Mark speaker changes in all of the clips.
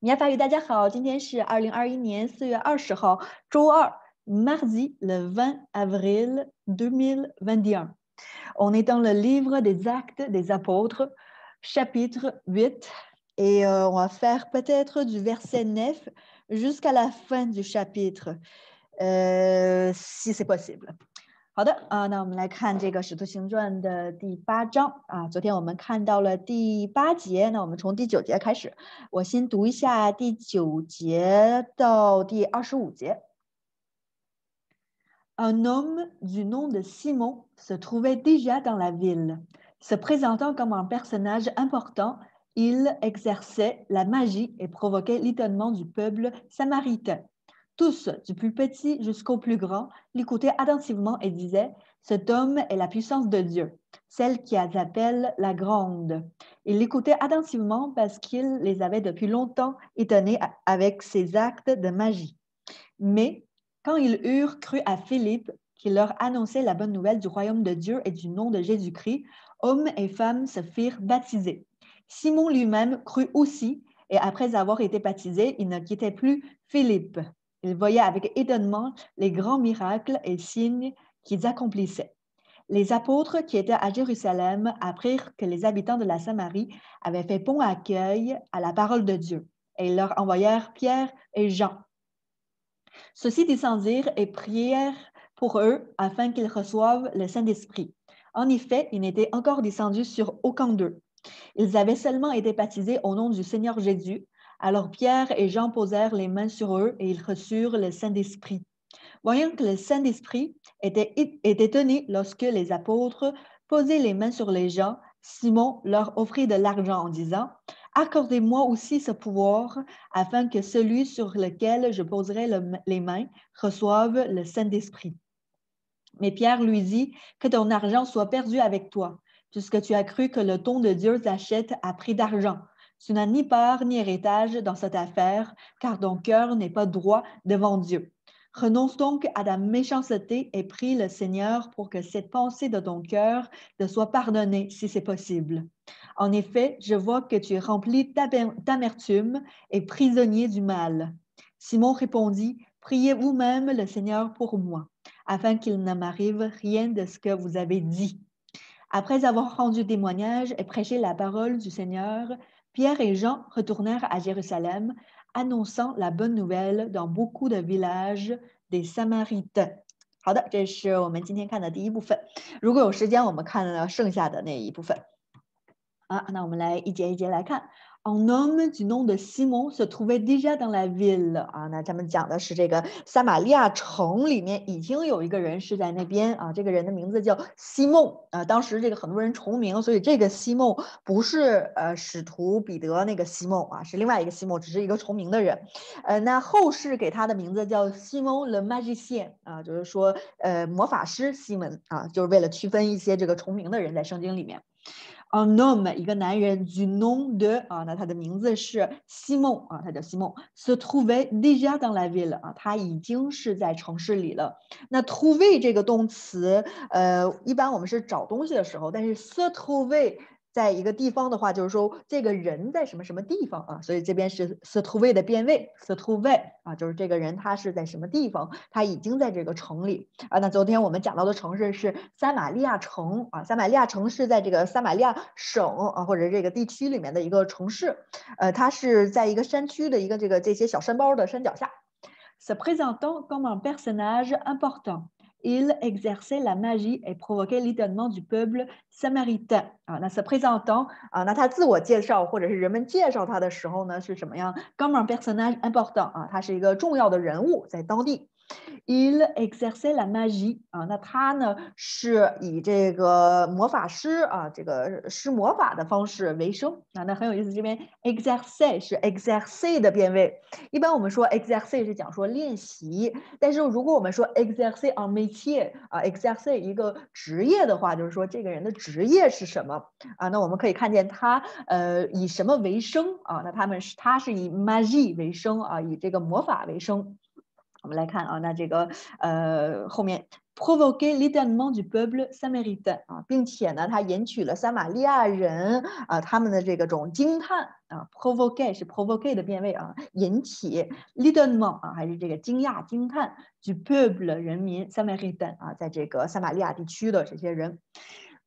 Speaker 1: 米亚法语，大家好，今天是2021年4月20号，周二，mardi le 20 avril 2021. On est dans le livre des Actes des Apôtres, chapitre 8, et on va faire peut-être du verset 9 jusqu'à la fin du chapitre, si c'est possible. 好的那我们来看这个《使徒行传》的第8章昨天我们看到了第8节，那我们从第9节开始，我先读一下第9节到第25节。Un homme du nom de Simon se trouvait déjà dans la ville. Se présentant comme un personnage important, il exerçait la magie et provoquait l'étonnement du peuple samaritain. Tous, du plus petit jusqu'au plus grand, l'écoutaient attentivement et disaient « Cet homme est la puissance de Dieu, celle qui appelle la grande. » Ils l'écoutaient attentivement parce qu'il les avait depuis longtemps étonnés avec ses actes de magie. Mais quand ils eurent cru à Philippe, qui leur annonçait la bonne nouvelle du royaume de Dieu et du nom de Jésus-Christ, hommes et femmes se firent baptiser. Simon lui-même crut aussi, et après avoir été baptisé, il ne quittait plus Philippe. Il voyait avec étonnement les grands miracles et signes qu'ils accomplissaient. Les apôtres qui étaient à Jérusalem apprirent que les habitants de la Samarie avaient fait bon accueil à la parole de Dieu, et ils leur envoyèrent Pierre et Jean. Ceux-ci descendirent et prièrent pour eux afin qu'ils reçoivent le Saint-Esprit. En effet, ils n'étaient encore descendus sur aucun d'eux. Ils avaient seulement été baptisés au nom du Seigneur Jésus. Alors Pierre et Jean posèrent les mains sur eux et ils reçurent le Saint-Esprit. Voyant que le Saint-Esprit était étonné lorsque les apôtres posaient les mains sur les gens, Simon leur offrit de l'argent en disant « Accordez-moi aussi ce pouvoir afin que celui sur lequel je poserai les mains reçoive le Saint-Esprit. » Mais Pierre lui dit « Que ton argent soit perdu avec toi, puisque tu as cru que le don de Dieu s'achète à prix d'argent. Tu n'as ni part ni héritage dans cette affaire, car ton cœur n'est pas droit devant Dieu. Renonce donc à ta méchanceté et prie le Seigneur pour que cette pensée de ton cœur te soit pardonnée si c'est possible. En effet, je vois que tu es rempli d'amertume et prisonnier du mal. » Simon répondit, « Priez vous-même le Seigneur pour moi, afin qu'il ne m'arrive rien de ce que vous avez dit. » Après avoir rendu témoignage et prêché la parole du Seigneur, Pierre et Jean retournèrent à Jérusalem, annonçant la bonne nouvelle dans beaucoup de villages des Samaritains. 好的，这是我们今天看的第一部分。如果有时间，我们看剩下的那一部分。那我们来一节一节来看。Un homme du nom de Simon se trouvait déjà dans la ville. 那咱们讲的是这个撒玛利亚城里面已经有一个人是在那边这个人的名字叫西梦当时这个很多人重名，所以这个西梦不是使徒彼得那个西梦是另外一个西梦，只是一个重名的人。那后世给他的名字叫西蒙 le magicien 就是说魔法师西门就是为了区分一些这个重名的人在圣经里面。Un homme 一个男人 du nom de 那他的名字是西梦他叫西梦 se trouvait déjà dans la ville 他已经是在城市里了。那 trouver 这个动词一般我们是找东西的时候，但是 se trouver在一个地方的话，就是说这个人在什么什么地方所以这边是 se trouver 的变位 se trouver 就是这个人他是在什么地方，他已经在这个城里那昨天我们讲到的城市是撒玛利亚城撒玛利亚城是在这个撒玛利亚省或者这个地区里面的一个城市它是在一个山区的一个这些小山包的山脚下。Se présentant comme un personnage important.Il exerçait la magie et provoquait l'étonnement du peuple samaritain. 那 se présentant 那他自我介绍或者是人们介绍他的时候呢是什么样 Comme un personnage important 他是一个重要的人物在当地。Il exerçait la magie 那他呢是以这个魔法师这个施魔法的方式为生那很有意思，这边 exercer 是 exercer 的变位。一般我们说 exercer 是讲说练习，但是如果我们说 exercer en métier exercer 一个职业的话，就是说这个人的职业是什么那我们可以看见他以什么为生那他是以 magie 为生以这个魔法为生。我们来看那这个后面 provoquer l'étonnement du peuple samaritain 啊，并且呢，它引起了撒玛利亚人他们的这个种惊叹啊 ，provoke 是 provoke 的变位啊，引起 l'étonnement 啊，还是这个惊讶惊叹 du peuple 人民 samaritain 啊，在这个撒玛利亚地区的这些人。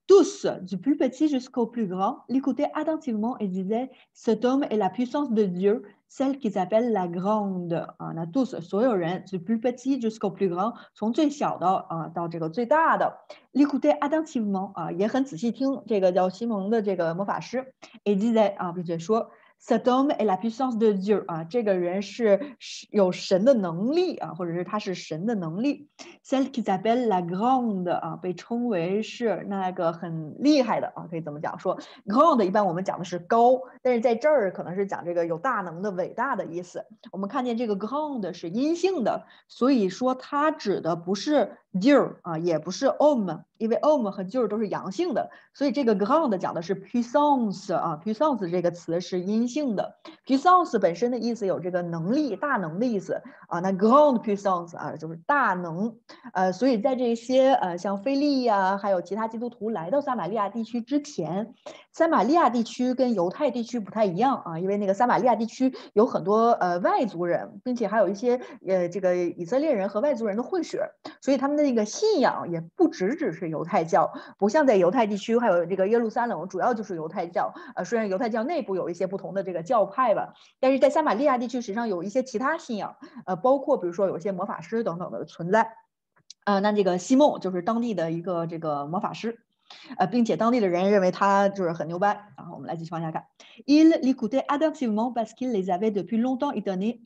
Speaker 1: Tous, du plus petit jusqu'au plus grand, l'écoutaient attentivement et disaient cet homme est la puissance de Dieu, celle qu'ils appellent la grande. 啊，那 tous 所有人 du plus petit jusqu'au plus grand， 从最小的到这个最大的 l'écoutaient attentivement 啊，也很仔细听这个叫西蒙的这个魔法师 et disaient 啊，并且说。Cet homme est la puissance de Dieu 啊，这个人是有神的能力啊，或者是他是神的能力。Celle qui s'appelle la grande 啊，被称为是那个很厉害的啊，可以怎么讲？说 grande 一般我们讲的是高，但是在这儿可能是讲这个有大能的、伟大的意思。我们看见这个 grande 是阴性的，所以说它指的不是 Dieu 啊，也不是 homme， 因为 homme 和 Dieu 都是阳性的，所以这个 grande 讲的是 puissance 啊 ，puissance 这个词是阴性的。puissance 本身的意思有这个能力、大能的意思啊，那 grande puissance 啊就是大能。所以在这些像腓力呀，还有其他基督徒来到撒玛利亚地区之前，撒玛利亚地区跟犹太地区不太一样啊，因为那个撒玛利亚地区有很多外族人，并且还有一些这个以色列人和外族人的混血，所以他们的那个信仰也不只是犹太教，不像在犹太地区还有这个耶路撒冷主要就是犹太教，虽然犹太教内部有一些不同的这个教派吧，但是在撒玛利亚地区实际上有一些其他信仰，包括比如说有一些魔法师等等的存在。那这个西梦就是当地的一个这个魔法师，并且当地的人认为他就是很牛掰。然后我们来继续往下看。Il l'écoutait attentivement parce qu'il les avait depuis longtemps étonnés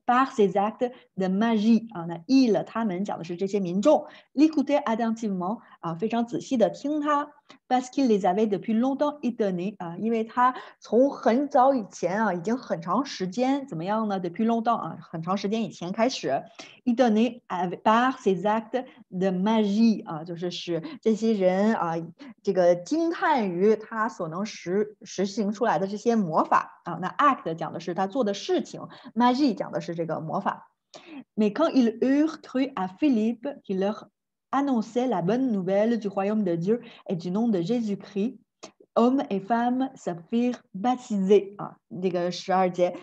Speaker 1: par ses actes de magie 啊，那 il 他们讲的是这些民众 l'écoutait attentivement 啊，非常仔细的听他。Parce qu'il les avait depuis longtemps étonnés 啊，因为他从很早以前啊，已经很长时间怎么样呢 ？Depuis longtemps 啊，很长时间以前开始 étonné par ses actes de magie 啊，就是使这些人啊，这个惊叹于他所能实行出来的这些魔法啊。那 act 讲的是他做的事情 ，magie 讲的是这个魔法。Mais quand ils eurent cru à Philippe qui leur annonçait la bonne nouvelle du royaume de Dieu et du nom de Jésus-Christ, hommes et femmes se firent baptiser 啊，这个12节。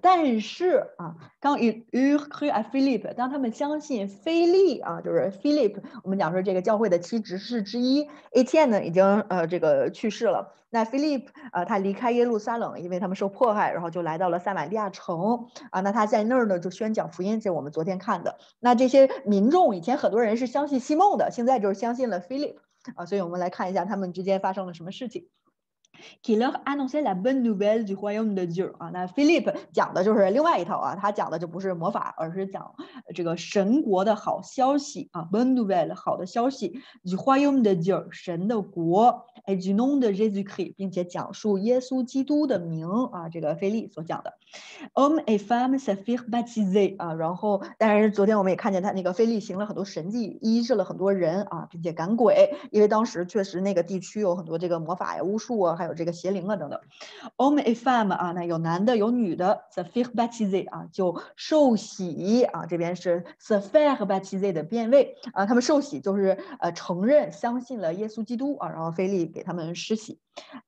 Speaker 1: 但是啊，quand ils eurent cru à Philippe， 当他们相信腓力啊，就是 Philip， 我们讲说这个教会的7执事之一 ，Etienne 呢已经这个去世了。那 Philip 他离开耶路撒冷，因为他们受迫害，然后就来到了撒玛利亚城啊。那他在那儿呢就宣讲福音，这是我们昨天看的。那这些民众以前很多人是相信西梦的，现在就是相信了 Philip。所以我们来看一下他们之间发生了什么事情。qui leur annonçait la bonne nouvelle du royaume de Dieu 啊，那 Philip 讲的就是另外一套啊，他讲的就不是魔法，而是讲这个神国的好消息啊 ，bonne nouvelle 好的消息 du royaume de Dieu 神的国 et du nom de Jésus-Christ 并且讲述耶稣基督的名啊，这个腓力所讲的。Hommes et femmes se firent baptiser 啊，然后但是昨天我们也看见他那个腓力行了很多神迹，医治了很多人啊，并且赶鬼，因为当时确实那个地区有很多这个魔法呀、巫术啊，还有这个邪灵啊等等。Hommes et femmes 啊，那有男的有女的 se firent baptiser 啊，就受洗啊，这边是 se faire baptiser 的变位啊，他们受洗就是承认相信了耶稣基督啊，然后腓力给他们施洗。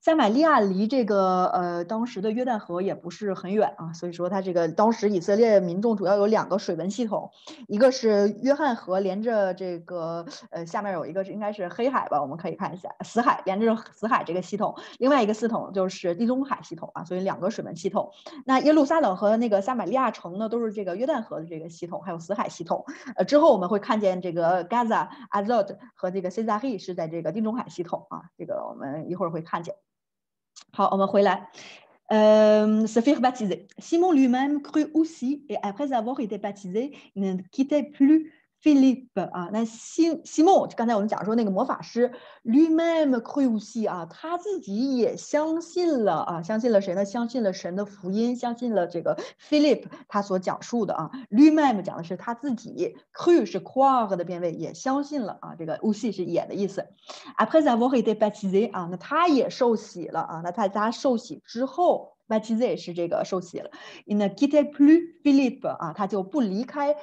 Speaker 1: 撒玛利亚离这个当时的约旦河也不是很远啊，所以说它这个当时以色列民众主要有2个水文系统，一个是约翰河连着这个下面有一个应该是黑海吧，我们可以看一下死海连着死海这个系统，另外一个系统就是地中海系统啊，所以2个水文系统。那耶路撒冷和那个撒玛利亚城呢都是这个约旦河的这个系统，还有死海系统。之后我们会看见这个 Gaza、Azot 和这个 Cesarea 是在这个地中海系统啊，这个我们一会儿会看见。好，我们回来。se firent baptiser. Simon lui-même crut aussi, et après avoir été baptisé, il ne quittait plus Philippe 啊。那西梦，刚才我们讲说那个魔法师 lui-même crut aussi 啊，他自己也相信了啊，相信了谁呢？相信了神的福音，相信了这个 Philip 他所讲述的啊。lui-même 讲的是他自己 ，crut 是 croire 的变位，也相信了啊。这个 aussi 是也的意思。Après avoir été baptisé 啊，那他也受洗了啊。那他受洗之后 baptisé 是这个受洗了。Il ne quittait plus Philippe 啊，他就不离开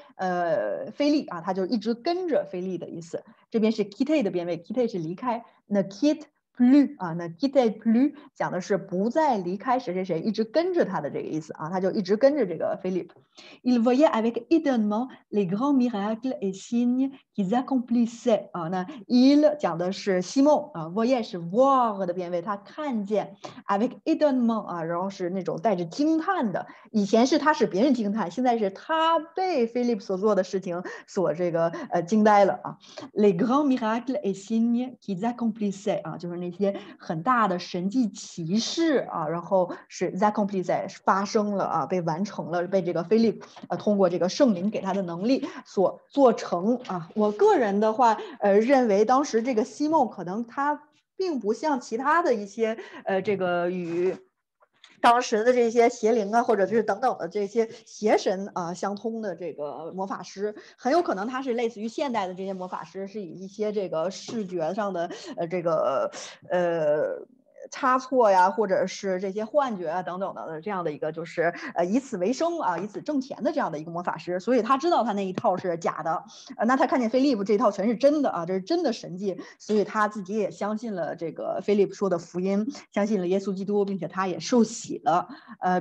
Speaker 1: 菲利啊，他就一直跟着菲利的意思。这边是 quitter 的变位 ，quitter 是离开 ，ne quitte plus 啊，ne quitte plus 讲的是不再离开谁谁谁，一直跟着他的这个意思啊，他就一直跟着这个 Philippe。Il voyait avec étonnement les grands miracles et signes qu'ils accomplissaient 啊，那 il 讲的是西梦啊 ，voyait 是 voir 的变位，他看见 avec étonnement 啊，然后是那种带着惊叹的。以前是他使别人惊叹，现在是他被 Philippe 所做的事情所这个惊呆了啊。Les grands miracles et signes qu'ils accomplissaient 啊，就是那些很大的神迹奇事啊，然后是 accomplissaient 发生了啊，被完成了，被这个 Philippe 通过这个圣灵给他的能力所做成啊。我个人的话，认为当时这个西梦可能他并不像其他的一些这个与当时的这些邪灵啊，或者是等等的这些邪神啊相通的这个魔法师，很有可能他是类似于现代的这些魔法师，是以一些这个视觉上的这个差错呀，或者是这些幻觉啊等等的这样的一个就是以此为生啊，以此挣钱的这样的一个魔法师，所以他知道他那一套是假的，那他看见菲利普这一套全是真的啊，这是真的神迹，所以他自己也相信了这个菲利普说的福音，相信了耶稣基督，并且他也受洗了，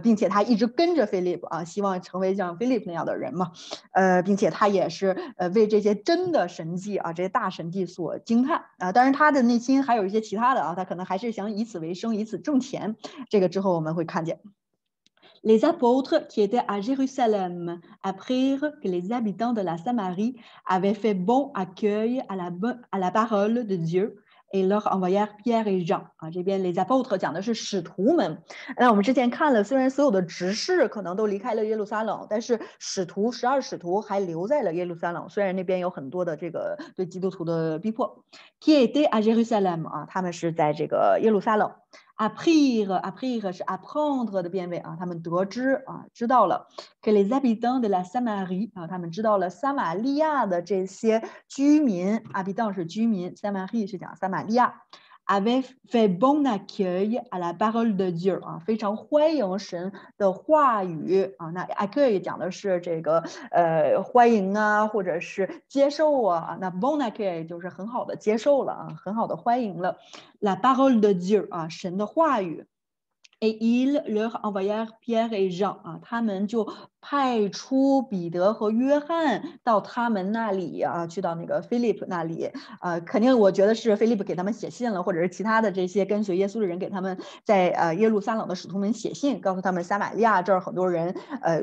Speaker 1: 并且他一直跟着菲利普啊，希望成为像菲利普那样的人嘛，并且他也是为这些真的神迹啊，这些大神迹所惊叹啊，当然他的内心还有一些其他的啊，他可能还是想以此为生，以此挣钱，这个之后我们会看见。Les apôtres qui étaient à Jérusalem apprirent que les habitants de la Samarie avaient fait bon accueil à la parole de Dieu et leur envoyèrent Pierre et Jean 啊，这边 les apôtres 讲的是使徒们。那我们之前看了，虽然所有的执事可能都离开了耶路撒冷，但是使徒12使徒还留在了耶路撒冷，虽然那边有很多的这个对基督徒的逼迫。Qui étaient à Jérusalem 啊，他们是在这个耶路撒冷。apprire 是 apprendre 的变位啊，他们得知啊，知道了。que les habitants de la Samarie 啊，他们知道了撒玛利亚的这些居民 ，habitants 是居民 ，Samarie 是讲撒玛利亚。avait fait bon accueil à la parole de Dieu 啊，非常欢迎神的话语啊。那 accueil 讲的是这个欢迎啊，或者是接受啊。那 bon accueil 就是很好的接受了啊，很好的欢迎了。la parole de Dieu 啊，神的话语。Et ils leur envoyèrent Pierre et Jean 啊，他们就派出彼得和约翰到他们那里啊，去到那个 Philip 那里肯定我觉得是 Philip 给他们写信了，或者是其他的这些跟随耶稣的人给他们在耶路撒冷的使徒们写信，告诉他们撒玛利亚这儿很多人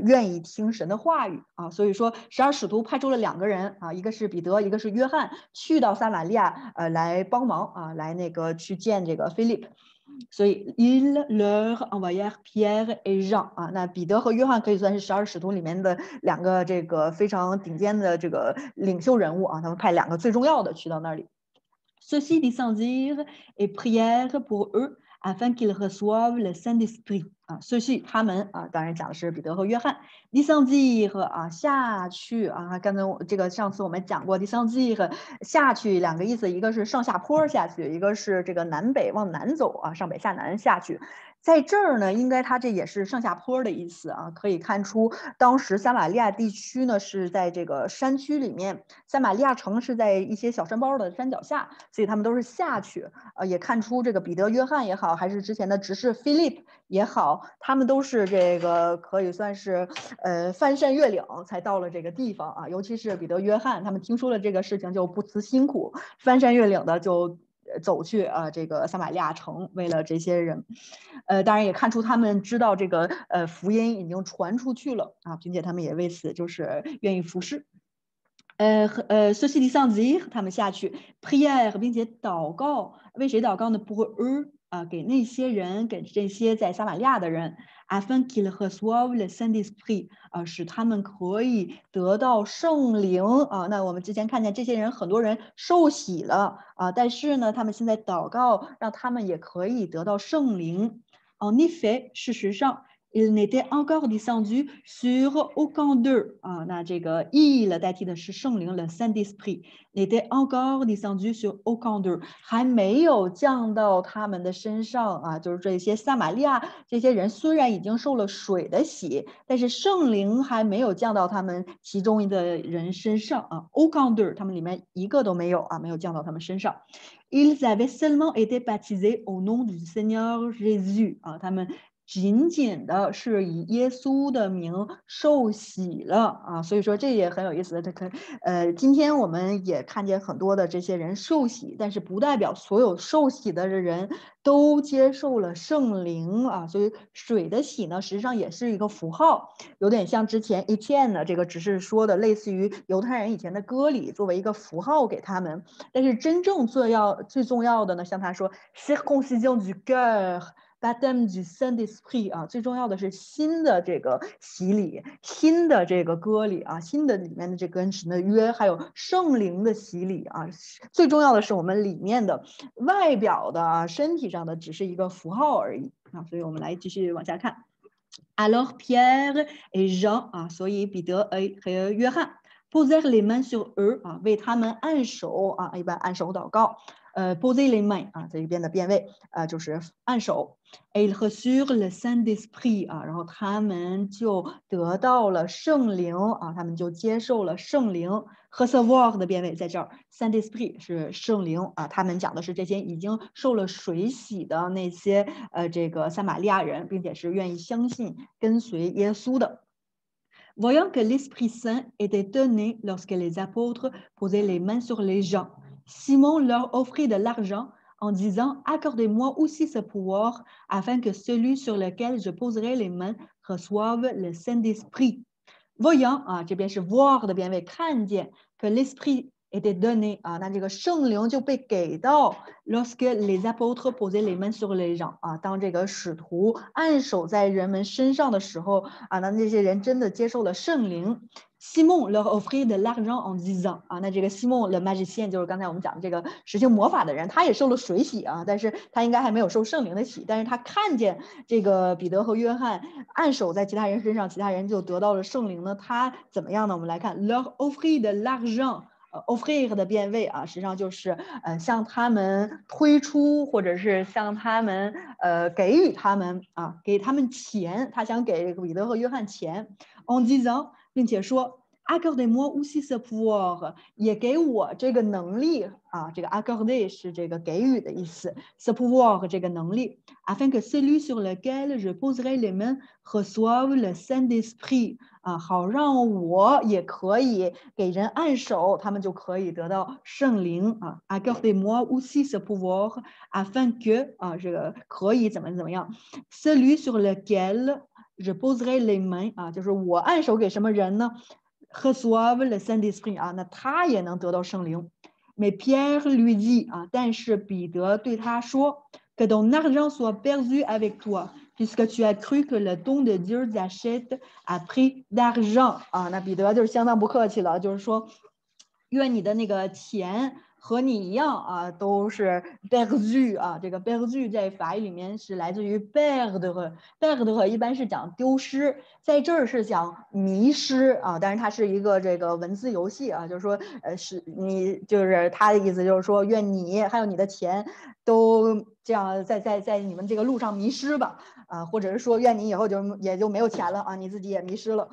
Speaker 1: 愿意听神的话语啊，所以说12使徒派出了2个人啊，一个是彼得，一个是约翰，去到撒玛利亚来帮忙啊，来那个去见这个 Philip。所以 ils leur envoyèrent Pierre et Jean 啊，那彼得和约翰可以算是12使徒里面的2个这个非常顶尖的这个领袖人物啊，他们派2个最重要的去到那里。Ceux-ci descendirent et prièrent pour eux afin qu'ils reçoivent le Saint-Esprit 啊，ceux-ci 他们啊，当然讲的是彼得和约翰。descendir 啊，下去啊，刚才这个上次我们讲过 descendir 下去2个意思，一个是上下坡下去，一个是这个南北往南走啊，上北下南下去。在这儿呢，应该它这也是上下坡的意思啊，可以看出当时撒玛利亚地区呢是在这个山区里面，撒玛利亚城是在一些小山包的山脚下，所以他们都是下去。也看出这个彼得、约翰也好，还是之前的执事 Philip 也好，他们都是这个可以算是翻山越岭才到了这个地方啊，尤其是彼得、约翰，他们听说了这个事情就不辞辛苦，翻山越岭的就走去这个撒玛利亚城，为了这些人，当然也看出他们知道这个福音已经传出去了啊，并且他们也为此就是愿意服侍。ceux-ci descendirent 他们下去 prière 并且祷告，为谁祷告呢 pour eux 啊，给那些人，给这些在撒玛利亚的人 afin qu'ils reçoivent le Saint-Esprit 啊，使他们可以得到圣灵啊。那我们之前看见这些人很多人受洗了啊，但是呢，他们现在祷告让他们也可以得到圣灵。En effet 事实上 Il n'était encore descendu sur aucun d'eux 啊，那这个 il 代替的是圣灵 le Saint-Esprit n'était encore descendu sur aucun d'eux 还没有降到他们的身上啊，就是这些撒玛利亚这些人虽然已经受了水的洗，但是圣灵还没有降到他们其中的人身上啊 aucun d'eux 他们里面一个都没有啊，没有降到他们身上。Ils avaient seulement été baptisés au nom du Seigneur Jésus 啊，他们仅仅的是以耶稣的名受洗了啊，所以说这也很有意思。今天我们也看见很多的这些人受洗，但是不代表所有受洗的人都接受了圣灵啊。所以水的洗呢，实际上也是一个符号，有点像之前 Etienne 呢，这个只是说的类似于犹太人以前的割礼，作为一个符号给他们。但是真正最重要的呢，像他说 circoncision du cœur。Baptême du Saint-Esprit 啊，最重要的是新的这个洗礼，新的这个割礼啊，新的里面的这跟神的约，还有圣灵的洗礼啊。最重要的是我们里面的外表的啊，身体上的只是一个符号而已啊。所以我们来继续往下看。Alors Pierre et Jean 啊，所以彼得和约翰 posèrent les mains sur eux 啊，为他们按手啊，一般按手祷告。poser les mains 啊，这一边的变位就是按手。Et ils reçurent le Saint-Esprit 啊，然后他们就得到了圣灵啊，他们就接受了圣灵。recevoir 的变位在这儿 ，Saint-Esprit 是圣灵啊，他们讲的是这些已经受了水洗的那些这个撒玛利亚人，并且是愿意相信跟随耶稣的。Voyant que l'Esprit Saint était donné lorsque les apôtres posaient les mains sur les gens, Simon leur offrit de l'argent en disant « Accordez-moi aussi ce pouvoir afin que celui sur lequel je poserai les mains reçoive le Saint-Esprit. » Voyant 啊，这边是 voir 的变位，看见 que l'Esprit était donné 啊，那这个圣灵就被给到 lorsque les apôtres posaient les mains sur les gens 啊，当这个使徒按手在人们身上的时候啊，那这些人真的接受了圣灵。Simon leur offrit de l'argent en disant 啊，那这个 Simon le magicien 就是刚才我们讲的这个实行魔法的人，他也受了水洗啊，但是他应该还没有受圣灵的洗，但是他看见这个彼得和约翰按手在其他人身上，其他人就得到了圣灵呢，他怎么样呢？我们来看 leur offrit de l'argent。offrir 的变位啊，实际上就是向他们推出，或者是向他们给予他们啊，给他们钱，他想给彼得和约翰钱。en disant 并且说 accordez-moi aussi ce pouvoir 也给我这个能力啊，这个 accorder 是这个给予的意思 ce pouvoir 这个能力 afin que celui sur lequel je poserai les mains reçoive le Saint-Esprit 啊，好让我也可以给人按手，他们就可以得到圣灵啊。Accordez-moi aussi ce pouvoir afin que 啊，这个可以怎么样 celui sur lequel je poserai les mains 啊，就是我按手给什么人呢 reçoive le Saint-Esprit 啊，那他也能得到圣灵。Mais Pierre lui dit 啊，但是彼得对他说 que ton argent soit perdu avec toi。puisque tu as cru que le don de Dieu s'achète à prix d'argent 啊，那彼得就是相当不客气了，就是说，愿你的那个钱和你一样啊，都是 perdu 啊，这个 perdu 在法语里面是来自于 perdre 一般是讲丢失，在这儿是讲迷失啊，但是它是一个这个文字游戏啊，就是说是你就是他的意思就是说，愿你还有你的钱都这样在你们这个路上迷失吧。或者是说愿你以后也就没有钱了啊，你自己也迷失了。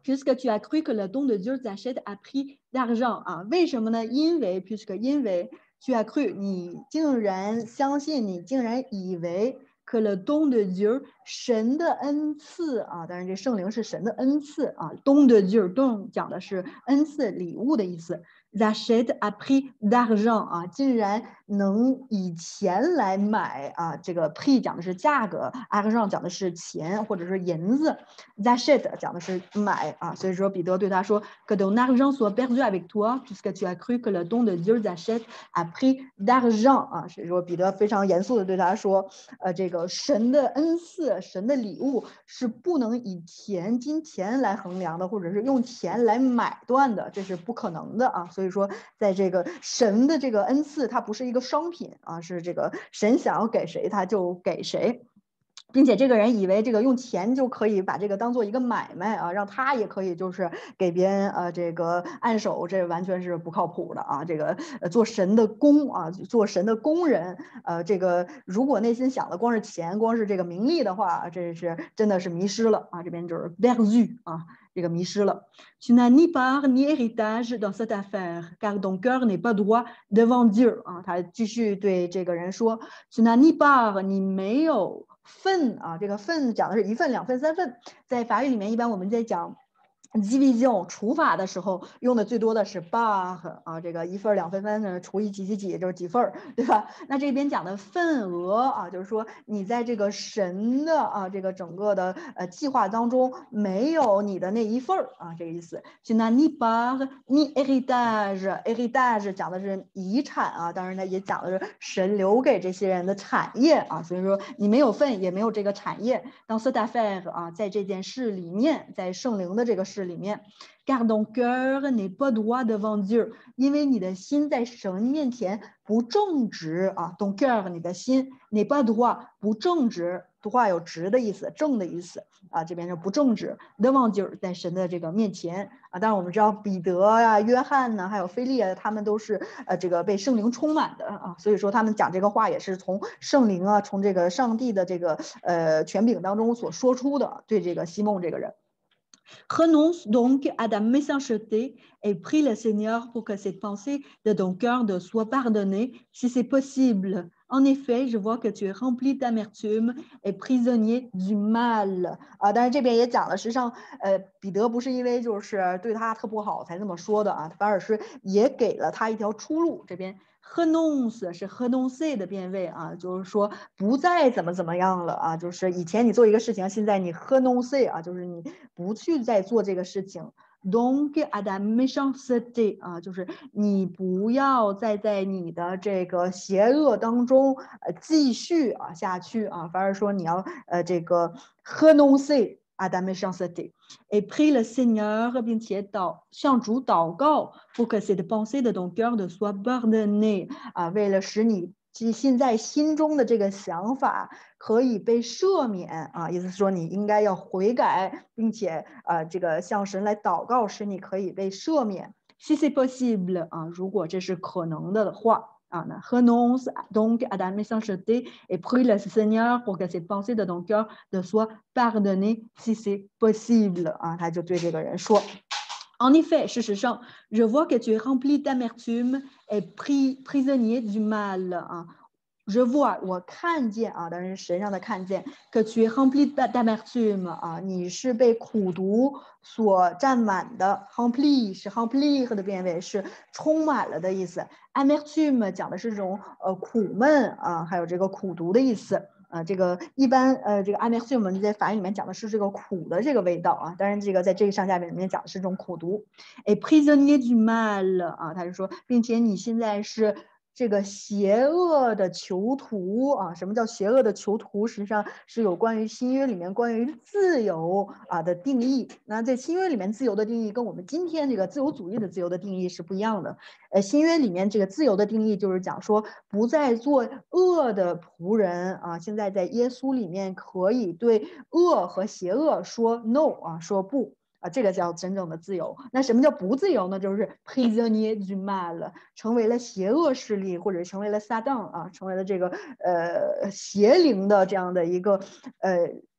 Speaker 1: Puisque tu as cru que le don de Dieu s'achète à prix d'argent 啊，为什么呢？因为 tu as cru 你竟然相信，你竟然以为 que le don de Dieu 神的恩赐啊，当然这圣灵是神的恩赐啊。don de Dieu 讲的是恩赐礼物的意思。S'achète à prix d'argent 啊，竟然能以钱来买啊，这个 prix 讲的是价格 ，argent 讲的是钱或者是银子 ，s'achète 讲的是买啊，所以说彼得对他说 que ton argent soit perdu avec toi puisque tu as cru que le don de Dieu s'achète à prix d'argent 啊，所以说彼得非常严肃的对他说，这个神的恩赐、神的礼物是不能以金钱来衡量的，或者是用钱来买断的，这是不可能的啊。所以说，在这个神的这个恩赐，它不是一个商品啊，是这个神想要给谁他就给谁。并且这个人以为这个用钱就可以把这个当做一个买卖啊，让他也可以就是给别人这个按手，这完全是不靠谱的啊。这个做神的工啊，做神的工人，这个如果内心想的光是钱，光是这个名利的话，这是真的是迷失了啊。这边就是 perdu 啊，这个迷失了。Tu n'as ni part ni héritage dans cette affaire, car ton cœur n'est pas droit devant Dieu 啊。他继续对这个人说 ，Tu n'as ni part， 你没有份啊，这个份讲的是一份、两份、三份，在法语里面一般我们在讲division 除法的时候用的最多的是 part 啊，这个一份、两份、三份除以几几几就是几份，对吧？那这边讲的份额啊，就是说你在这个神的啊这个整个的计划当中没有你的那一份啊，这个意思。那 ni part ni héritage 讲的是遗产啊，当然呢也讲的是神留给这些人的产业啊，所以说你没有份也没有这个产业。dans cette affaire 啊，在这件事里面，在圣灵的这个事里面 car ton cœur n'est pas droit devant Dieu， 因为你的心在神面前不正直啊。ton cœur 你的心 n'est pas droit 不正直，droit有直的意思，正的意思啊，这边是不正直 devant Dieu 在神的这个面前啊。当然我们知道彼得啊、约翰呢，还有腓利啊，他们都是这个被圣灵充满的啊，所以说他们讲这个话也是从圣灵啊，从这个上帝的这个权柄当中所说出的，对这个西梦这个人。Renonce donc à ta méchanceté et prie le Seigneur pour que cette pensée de ton cœur te soit pardonnée, si c'est possible. En effet, je vois que tu es rempli d'amertume et prisonnier du mal. 啊，但是这边也讲了，实际上，彼得不是因为就是对他特不好才这么说的啊，反而是也给了他一条出路。这边 renonce 是 renoncer 的变位啊，就是说不再怎么怎么样了啊，就是以前你做一个事情，现在你 renoncer 啊，就是你不去再做这个事情。Donc à ta méchanceté 啊，就是你不要再在你的这个邪恶当中继续啊下去啊，反而说你要这个 renoncer à ta méchanceté et prie le Seigneur 并且向主祷告 pour que cette pensée de ton cœur te soit pardonnée 啊，为了使你现在心中的这个想法可以被赦免啊，意思是说你应该要悔改，并且这个向神来祷告，使你可以被赦免。Si c'est possible 啊，如果这是可能的话啊，那 renonce donc à ta méchanceté et prie le Seigneur pour que cette pensée de ton cœur te soit pardonnée si c'est possible 啊，他就对这个人说。En effet, 事实上 je vois que tu es rempli d'amertume et prisonnier du mal 啊。Je vois 我看见啊，当然是神上的看见 que tu es rempli d'amertume 啊，你是被苦毒所占满的。rempli 是 remplir 的变位，是充满了的意思。amertume 讲的是这种苦闷啊，还有这个苦毒的意思。这个一般这个 amertume 我们在法语里面讲的是这个苦的这个味道啊，当然这个在这个上下文里面讲的是这种苦毒。et prisonnier du mal 啊，他是说，并且你现在是这个邪恶的囚徒啊。什么叫邪恶的囚徒？实际上是有关于新约里面关于自由的定义。那在新约里面自由的定义跟我们今天这个自由主义的自由的定义是不一样的。新约里面这个自由的定义就是讲说不再做恶的仆人啊。现在在耶稣里面可以对恶和邪恶说 no 啊，说不。这个叫真正的自由。那什么叫不自由呢？就是 prisonnier du mal 成为了邪恶势力，或者成为了撒旦啊，成为了这个邪灵的这样的一个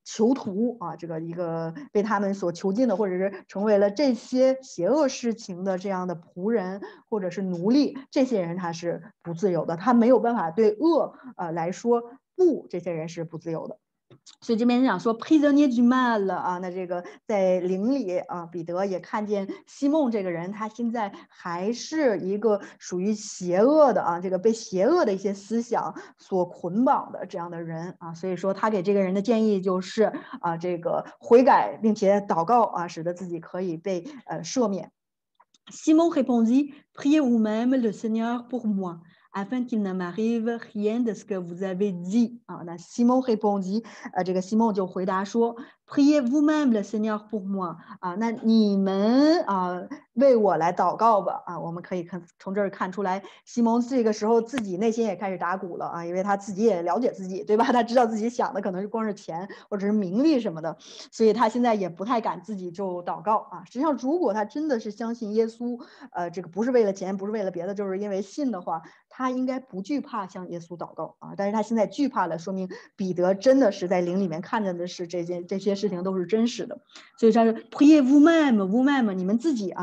Speaker 1: 囚徒啊，这个一个被他们所囚禁的，或者是成为了这些邪恶事情的这样的仆人或者是奴隶，这些人他是不自由的，他没有办法对恶来说不，这些人是不自由的。所以这边讲说 prisonnier du mal 啊，那这个在灵里啊，彼得也看见西梦这个人，他现在还是一个属于邪恶的啊，这个被邪恶的一些思想所捆绑的这样的人啊，所以说他给这个人的建议就是这个悔改，并且祷告啊，使得自己可以被赦免。Simon répondit, priez vous-même le Seigneur pour moi. afin qu'il ne m'arrive rien de ce que vous avez dit.那 Simon répondit，这个 Simon 就回答说 ，Priez vous-même le Seigneur pour moi。那你们为我来祷告吧。我们可以从这儿看出来，西蒙这个时候自己内心也开始打鼓了因为他自己也了解自己，对吧？他知道自己想的可能是光是钱或者是名利什么的，所以他现在也不太敢自己就祷告实际上，如果他真的是相信耶稣，这个不是为了钱，不是为了别的，就是因为信的话，他应该不惧怕向耶稣祷告但是他现在惧怕了，说明彼得真的是在灵里面看见的是这些事情都是真实的，所以他说 Priez vous-même，你们自己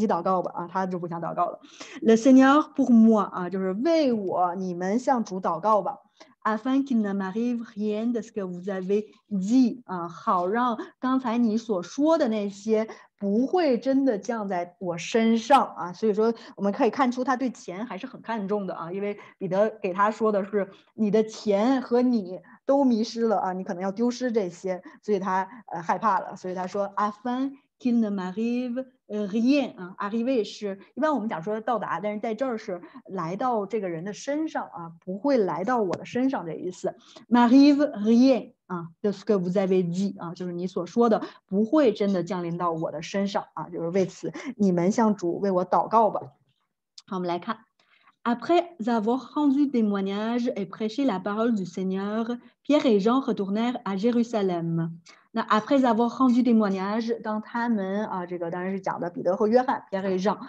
Speaker 1: 祷告吧他就不想祷告了。Le Seigneur pour moi就是为我，你们向主祷告吧。afin qu'il ne m'arrive rien de ce que vous avez dit 好让刚才你所说的那些不会真的降在我身上所以说我们可以看出他对钱还是很看重的因为彼得给他说的是你的钱和你都迷失了你可能要丢失这些，所以他害怕了，所以他说 afin qu'il ne m'arrive rien arriver 是一般我们讲说到达，但是在这儿是来到这个人的身上不会来到我的身上这意思。m'arrive rien de ce que vous avez dit 就是你所说的不会真的降临到我的身上就是为此你们向主为我祷告吧。好，我们来看。Après avoir rendu témoignage et prêché la parole du Seigneur, Pierre et Jean retournèrent à Jérusalem. 那 après avoir rendu témoignage， 当他们这个当然是讲的彼得和约翰 Pierre et Jean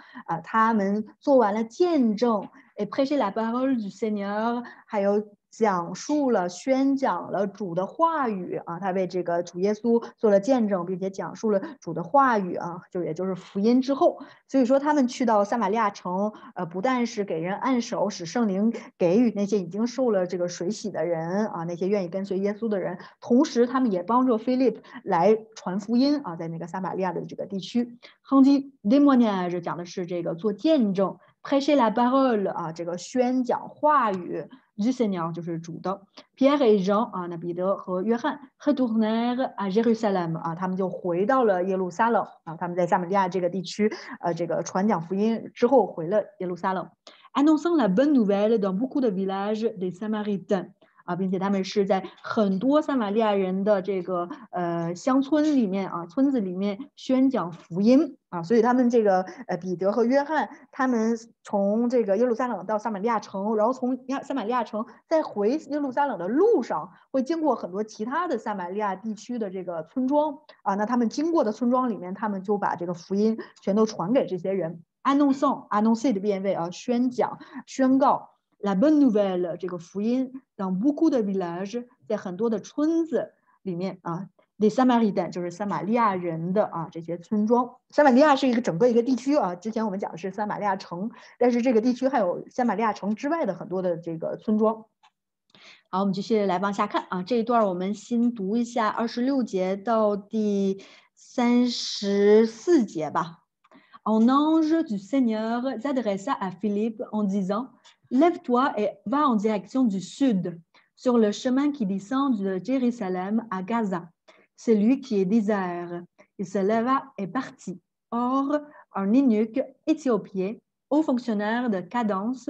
Speaker 1: 他们做完了见证 et prêché la parole du Seigneur， 还有讲述了宣讲了主的话语他为这个主耶稣做了见证，并且讲述了主的话语也就是福音之后，所以说他们去到撒玛利亚城不但是给人按手，使圣灵给予那些已经受了这个水洗的人那些愿意跟随耶稣的人，同时他们也帮助 Philip 来传福音在那个撒玛利亚的这个地区。Rendu témoignage 讲的是这个做见证 prêcher la parole 这个宣讲话语du Seigneur 就是主的。Pierre et Jean 那彼得和约翰 retournèrent à Jérusalem 他们就回到了耶路撒冷他们在撒玛利亚这个地区这个传讲福音之后回了耶路撒冷。Annonçant la bonne nouvelle dans beaucoup de villages des Samaritains并且他们是在很多撒玛利亚人的这个乡村里面村子里面宣讲福音所以他们这个彼得和约翰他们从这个耶路撒冷到撒玛利亚城，然后从撒玛利亚城再回耶路撒冷的路上会经过很多其他的撒玛利亚地区的这个村庄那他们经过的村庄里面，他们就把这个福音全都传给这些人。annoncer 的变位宣讲宣告La bonne nouvelle 这个福音 dans beaucoup de villages 在很多的村子里面les Samaritains 就是撒玛利亚人的这些村庄。撒玛利亚是整个一个地区之前我们讲的是撒玛利亚城，但是这个地区还有撒玛利亚城之外的很多的这个村庄。好，我们继续来往下看这一段我们先读一下26节到第34节吧。Un ange du Seigneur s'adressa à Philippe en disant Lève-toi et va en direction du sud, sur le chemin qui descend de Jérusalem à Gaza, celui qui est désert. Il se leva et partit. Or, un eunuque éthiopien, haut fonctionnaire de Cadence,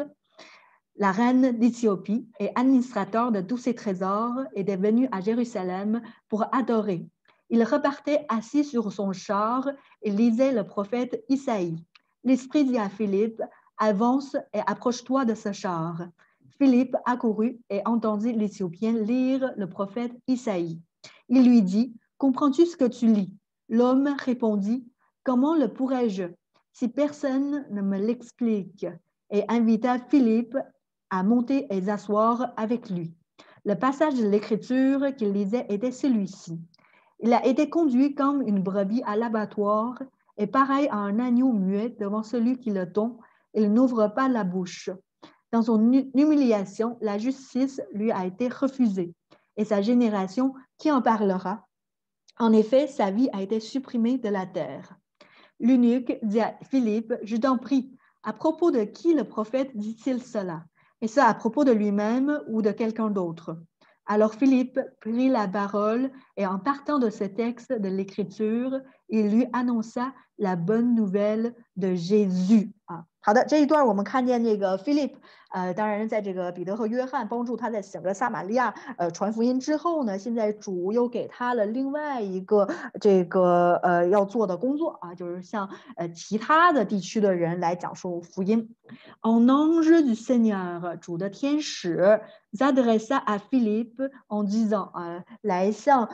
Speaker 1: la reine d'Éthiopie et administrateur de tous ses trésors, était venu à Jérusalem pour adorer. Il repartait assis sur son char et lisait le prophète Isaïe. L'Esprit dit à Philippe Avance et approche-toi de ce char. Philippe accourut et entendit l'Éthiopien lire le prophète Isaïe. Il lui dit Comprends-tu ce que tu lis? L'homme répondit Comment le pourrais-je si personne ne me l'explique? Et invita Philippe à monter et s'asseoir avec lui. Le passage de l'Écriture qu'il lisait était celui-ci. Il a été conduit comme une brebis à l'abattoir et pareil à un agneau muet devant celui qui le tond, il n'ouvre pas la bouche. Dans son humiliation, la justice lui a été refusée. Et sa génération, qui en parlera? En effet, sa vie a été supprimée de la terre. L'eunuque dit à Philippe, je t'en prie, à propos de qui le prophète dit-il cela? Et ça à propos de lui-même ou de quelqu'un d'autre? Alors Philippe prit la parole et en partant de ce texte de l'Écriture, il lui annonça la bonne nouvelle de Jésus. 好的，这一段我们看见这个 Philip，当然在这个彼得和约翰帮助他在整个撒玛利亚传福音之后呢，现在主又给他了另外一个这个要做的工作啊，就是向其他的地区的人来讲述福音。En ange du Seigneur， 主的天使 s'adressa à Philippe en disant 来向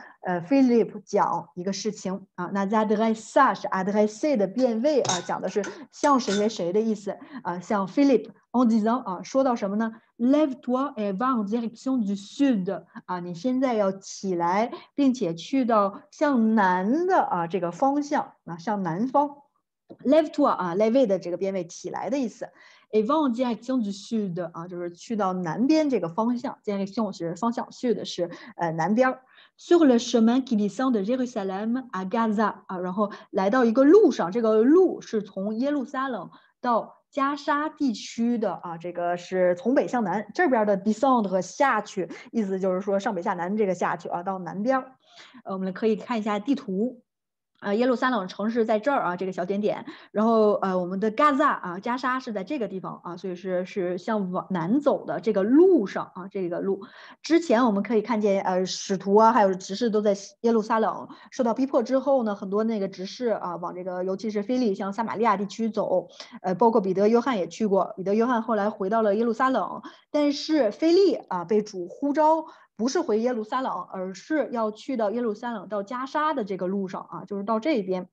Speaker 1: Philip 讲一个事情啊，那 s'adressa 是 adressé 的变位啊，讲的是向谁谁谁的意思啊，向 Philip en disant 啊，说到什么呢 ？Lève-toi et va en direction du sud 啊，你现在要起来，并且去到向南的啊这个方向啊，向南方。Lève-toi 啊 ，lever 的这个变位起来的意思。Et va en direction du sud 啊，就是去到南边这个方向。direction 是方向，sud 是南边。Sur le chemin qui descend de Jérusalem à Gaza 啊，然后来到一个路上，这个路是从耶路撒冷到加沙地区的啊，这个是从北向南。这边的 descend 和下去，意思就是说上北下南这个下去啊，到南边。我们可以看一下地图。耶路撒冷城市在这儿啊，这个小点点。然后我们的加萨啊，加沙是在这个地方啊，所以是向往南走的这个路上啊，这个路。之前我们可以看见使徒啊，还有执事都在耶路撒冷受到逼迫之后呢，很多那个执事啊，往这个尤其是腓力向撒玛利亚地区走，包括彼得、约翰也去过。彼得、约翰后来回到了耶路撒冷，但是腓力啊被主呼召。不是回耶路撒冷，而是要去到耶路撒冷到加沙的这个路上啊，就是到这边。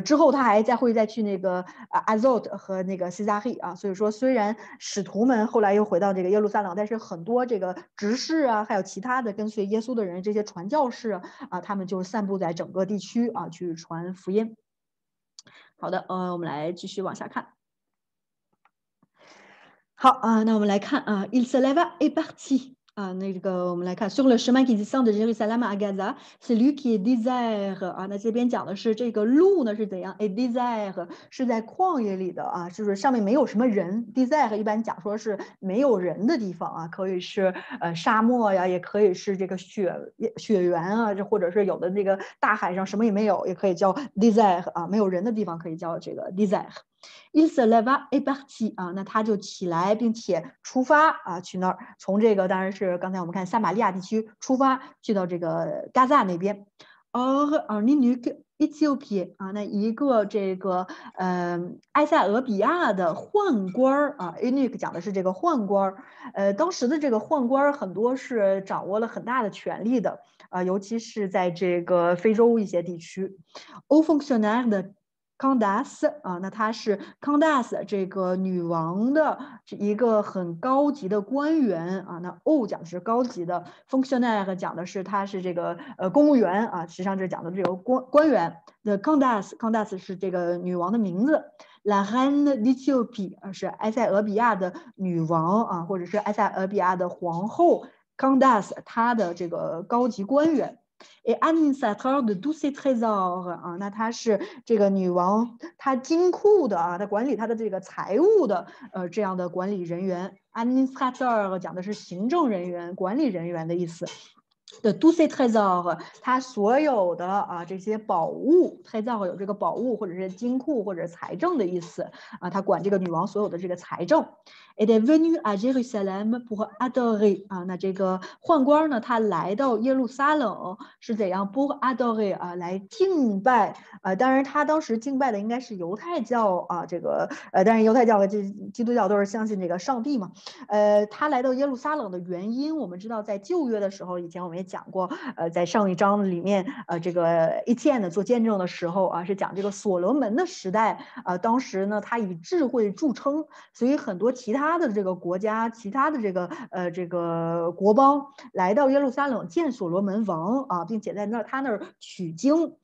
Speaker 1: 之后他还会再去那个阿zot和那个西扎黑啊，所以说虽然使徒们后来又回到这个耶路撒冷，但是很多这个执事啊，还有其他的跟随耶稣的人，这些传教士啊，他们就散布在整个地区啊，去传福音。好的，我们来继续往下看。好啊，那我们来看啊 ，il se leva et partit。那个我们来看 sur le chemin qui descend de Jérusalem à Gaza， celui qui est désert 啊，那这边讲的是这个路呢是怎样 ？et désert 是在旷野里的啊，就是上面没有什么人。désert 一般讲说是没有人的地方啊，可以是沙漠呀，也可以是这个雪原啊，这或者是有的那个大海上什么也没有，也可以叫 désert 啊，没有人的地方可以叫这个 désert。Il se leva et partit 啊，那他就起来并且出发啊，去那儿。从这个当然是刚才我们看撒玛利亚地区出发，去到这个加萨那边。Or un eunuque éthiopien 啊，那一个这个埃塞俄比亚的宦官啊 ，eunuque 讲的是这个宦官。当时的这个宦官很多是掌握了很大的权力的啊，尤其是在这个非洲一些地区。Haut fonctionnaire 的Candace 啊，那她是 Candace 这个女王的一个很高级的官员啊。那 O 讲的是高级的 ，fonctionnaire 讲的是她是这个公务员啊。实际上这讲的这个官员的 Candace 是这个女王的名字。La reine d'Éthiopie 是埃塞俄比亚的女王啊，或者是埃塞俄比亚的皇后。Candace 她的这个高级官员。Et administrateur de tous ces trésors 啊，那她是这个女王，她金库的啊，她管理她的这个财务的这样的管理人员。administrateur 讲的是行政人员、管理人员的意思。的 tous ces trésors， 它所有的啊这些宝物 ，trésor 有这个宝物或者是金库或者财政的意思啊，他管这个女王所有的这个财政。Et est venu à Jérusalem pour adorer 啊，那这个宦官呢，他来到耶路撒冷是怎样 pour adorer 啊，来敬拜当然他当时敬拜的应该是犹太教啊，这个当然犹太教和基督教都是相信这个上帝嘛。他来到耶路撒冷的原因，我们知道在旧约的时候，以前我们也讲过，在上一章里面，这个Etienne做见证的时候啊，是讲这个所罗门的时代，当时呢他以智慧著称，所以很多其他的这个国家、其他的这个国邦来到耶路撒冷见所罗门王啊，并且在他那儿取经。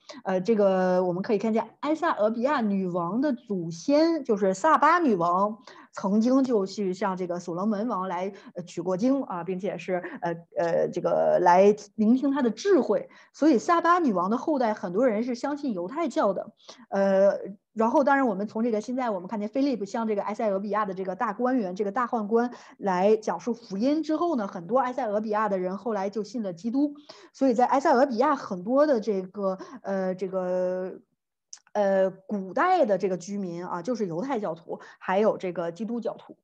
Speaker 1: 这个我们可以看见埃塞俄比亚女王的祖先就是萨巴女王。曾经就去向这个所罗门王来取过经啊，并且是这个来聆听他的智慧，所以撒巴女王的后代很多人是相信犹太教的。然后当然我们从这个现在我们看见菲利普向这个埃塞俄比亚的这个大官员、这个大宦官来讲述福音之后呢，很多埃塞俄比亚的人后来就信了基督，所以在埃塞俄比亚很多的这个古代的这个居民啊，就是犹太教徒，还有这个基督教徒。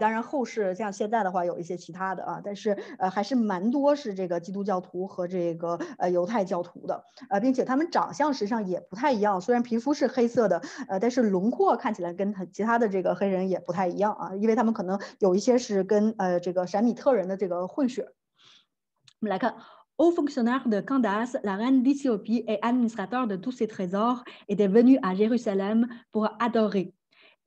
Speaker 1: 当然后世像现在的话有一些其他的啊，但是还是蛮多是这个基督教徒和这个犹太教徒的，并且他们长相实际上也不太一样，虽然皮肤是黑色的，但是轮廓看起来跟其他的这个黑人也不太一样啊，因为他们可能有一些是跟这个闪米特人的这个混血。我们来看。Haut fonctionnaire de Candace, la reine d'Éthiopie et administrateur de tous ses trésors, était venu à Jérusalem pour adorer.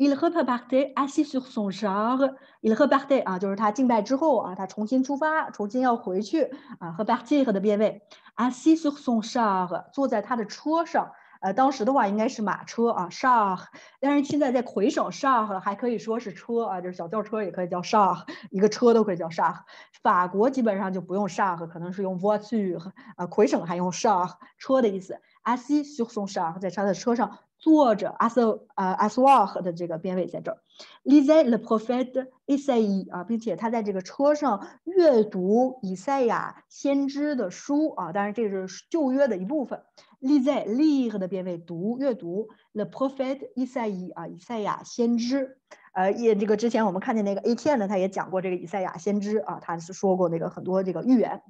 Speaker 1: Il repartait assis sur son char. Il repartait 啊，就是他敬拜之后啊，他重新出发，重新要回去啊。repartir 的变位 ，assis sur son char， 坐在他的车上。当时的话应该是马车啊 ，char。但是现在在魁省 char 还可以说是车啊，就是小轿车也可以叫 char， 一个车都可以叫 char。法国基本上就不用 char， 可能是用 voiture。魁省还用 char， 车的意思。assis sur son char， 在他的车上。坐着 aswar 的这个编位在这儿 lisait le prophète Isaïe 啊，并且他在这个车上阅读以赛亚先知的书啊，当然这是旧约的一部分。lisait lire 的编位读阅读 le prophète Isaïe 啊，以赛亚先知。也这个之前我们看见那个 Etienne 呢，他也讲过这个以赛亚先知啊，他是说过那个很多这个预言。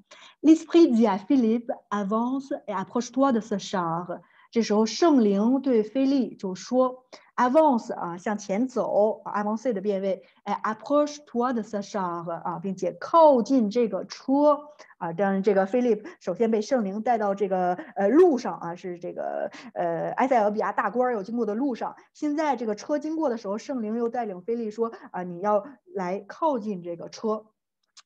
Speaker 1: L'esprit dit à Philippe avance et approche-toi de ce char。这时候圣灵对菲利就说 avance 啊，向前走 avance 的变位approche toi de ce char 啊，并且靠近这个车啊。当然这个菲利首先被圣灵带到这个路上啊，是这个埃塞俄比亚大官要经过的路上。现在这个车经过的时候，圣灵又带领菲利说啊，你要来靠近这个车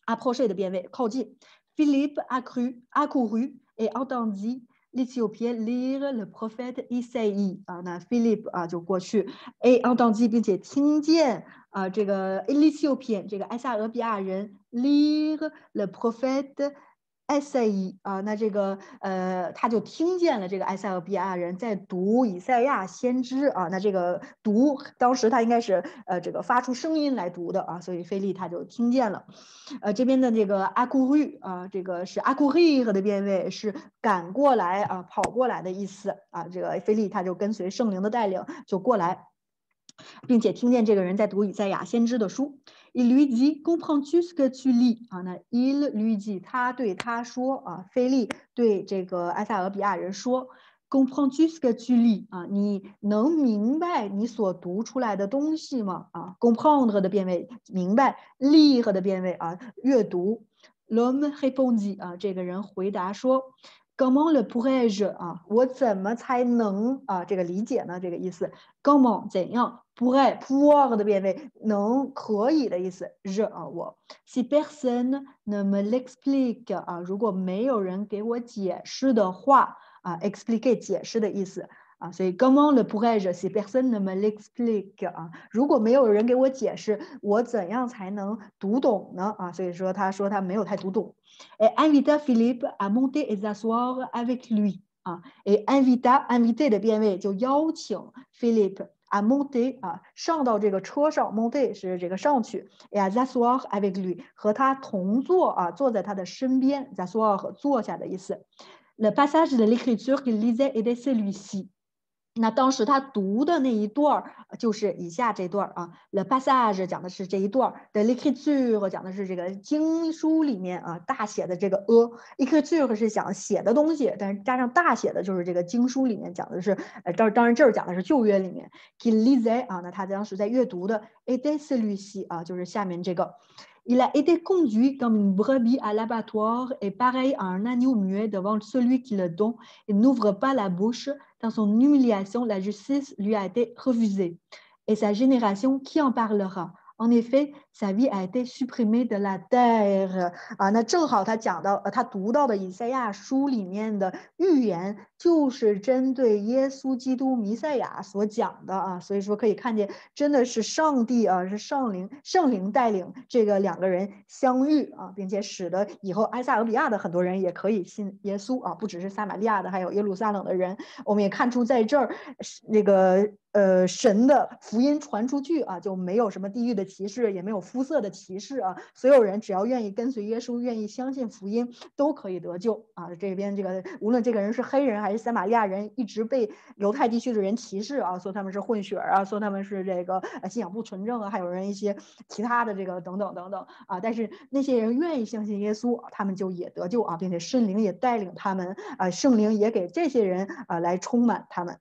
Speaker 1: approche 的变位靠近。Philippe accourut et entendit。l'Éthiopien lire le prophète Isaïe 啊，那 Philip 啊就过去 ，a entendit 并且听见啊这个 l'Éthiopien 这个埃塞俄比亚人 lire le prophète Isaïe 啊，那这个他就听见了这个埃塞俄比亚人在读以赛亚先知啊，那这个读当时他应该是这个发出声音来读的啊，所以菲利他就听见了。这边的这个 accouru 啊，这个是 accourir 的变位，是赶过来啊，跑过来的意思啊。这个菲利他就跟随圣灵的带领就过来，并且听见这个人在读以赛亚先知的书。Il lui dit comprends-tu ce que tu lis 啊？那 il lui dit 他对他说啊，菲利对这个埃塞俄比亚人说。comprends-tu ce que tu lis 啊？你能明白你所读出来的东西吗？啊 ，comprendre 的变位明白 ，lire 的变位啊，阅读。L'homme répondit 啊，这个人回答说 ，comment le pourrais-je 啊？我怎么才能啊？这个理解呢？这个意思 ，comment 怎样 pourrais pour 的变位能可以的意思 ，je 啊我 ，si personne ne me l'explique 啊，如果没有人给我解释的话。啊 ，explique 解释的意思啊，所以 comment le pourrais-je si personne ne me l'explique 啊，如果没有人给我解释，我怎样才能读懂呢？啊，所以说他说他没有太读懂。invita Philippe à monter et s'asseoir avec lui 啊，invita 的变位就邀请 Philippe à monter 啊，上到这个车上 ，monter 是这个上去 et à s'asseoir avec lui 和他同坐啊，坐在他的身边 ，s'asseoir 坐下的意思。Le passage de l'écriture qu'il lisait était celui-ci。那当时他读的那一段就是以下这段啊。Le passage 讲的是这一段的 l'écriture 讲的是这个经书里面啊大写的这个 écriture 是讲写的东西，但是加上大写的就是这个经书里面讲的是当然这儿讲的是旧约里面 qu'il lisait 啊，那他当时在阅读的 était celui-ci 啊，就是下面这个。Il a été conduit comme une brebis à l'abattoir et pareil à un agneau muet devant celui qui le donne et n'ouvre pas la bouche. Dans son humiliation, la justice lui a été refusée. Et sa génération, qui en parlera? En effet, sa vie a été supprimée de la terre 啊，那正好他讲到他读到的以赛亚书里面的预言，就是针对耶稣基督弥赛亚所讲的啊，所以说可以看见，真的是上帝啊，是圣灵带领这个两个人相遇啊，并且使得以后埃塞俄比亚的很多人也可以信耶稣啊，不只是撒玛利亚的，还有耶路撒冷的人。我们也看出在这儿那个神的福音传出去啊，就没有什么地域的歧视，也没有肤色的歧视啊，所有人只要愿意跟随耶稣，愿意相信福音，都可以得救啊。这边这个无论这个人是黑人还来撒玛利亚人一直被犹太地区的人歧视啊，说他们是混血啊，说他们是这个信仰不纯正啊，还有人一些其他的这个等等等等啊。但是那些人愿意相信耶稣，他们就也得救啊，并且圣灵也带领他们啊，圣灵也给这些人来充满他们。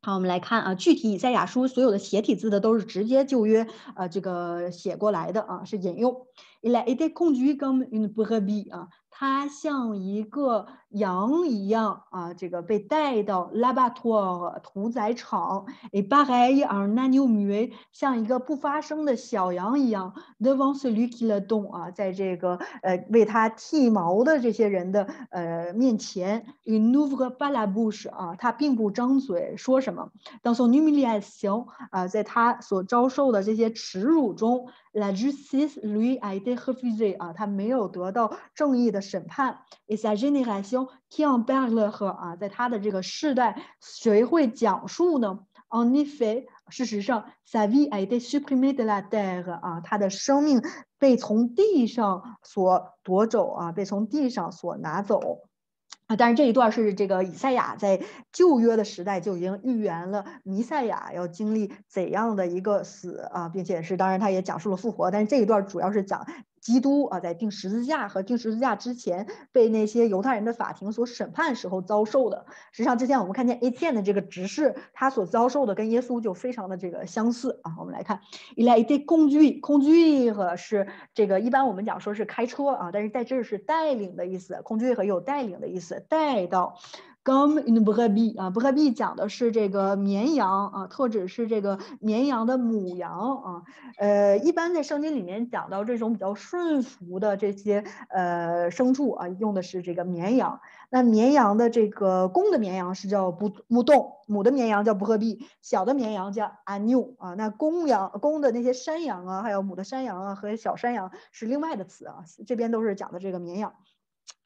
Speaker 1: 好，我们来看啊，具体以赛亚书所有的斜体字的都是直接旧约这个写过来的啊，是引用。Il a été conduit comme une brebis 啊，它像一个羊一样啊，这个被带到 l'abattoir 屠宰场。Et pareil un agneau muet 像一个不发声的小羊一样 devant celui qui le donne 啊，在这个为他剃毛的这些人的面前 il n'ouvre pas la bouche 啊，他并不张嘴说什么。Dans son humiliation 啊，在他所遭受的这些耻辱中 la justice lui a été refusée 啊，他没有得到正义的审判。Et sa génération qui en parlera 啊，在他的这个世代，谁会讲述呢？En effet，事实上 sa vie a été supprimée de la terre 啊，他的生命被从地上所夺走啊，被从地上所拿走。啊，但是这一段是这个以赛亚在旧约的时代就已经预言了弥赛亚要经历怎样的一个死啊，并且是当然他也讲述了复活，但是这一段主要是讲基督啊在钉十字架和钉十字架之前被那些犹太人的法庭所审判时候遭受的。实际上之前我们看见 Etienne 的这个执事，他所遭受的跟耶稣就非常的这个相似啊。我们来看 Il a été conduit 是这个一般我们讲说是开车啊，但是在这是带领的意思，conduit 有带领的意思，带到。comme une brebis 啊 ，brebis 讲的是这个绵羊啊，特指是这个绵羊的母羊啊。一般在圣经里面讲到这种比较顺服的这些牲畜啊，用的是这个绵羊。那绵羊的这个公的绵羊是叫木洞，母的绵羊叫brebis，小的绵羊叫 agneau 啊。那公的那些山羊啊，还有母的山羊啊和小山羊是另外的词啊，这边都是讲的这个绵羊。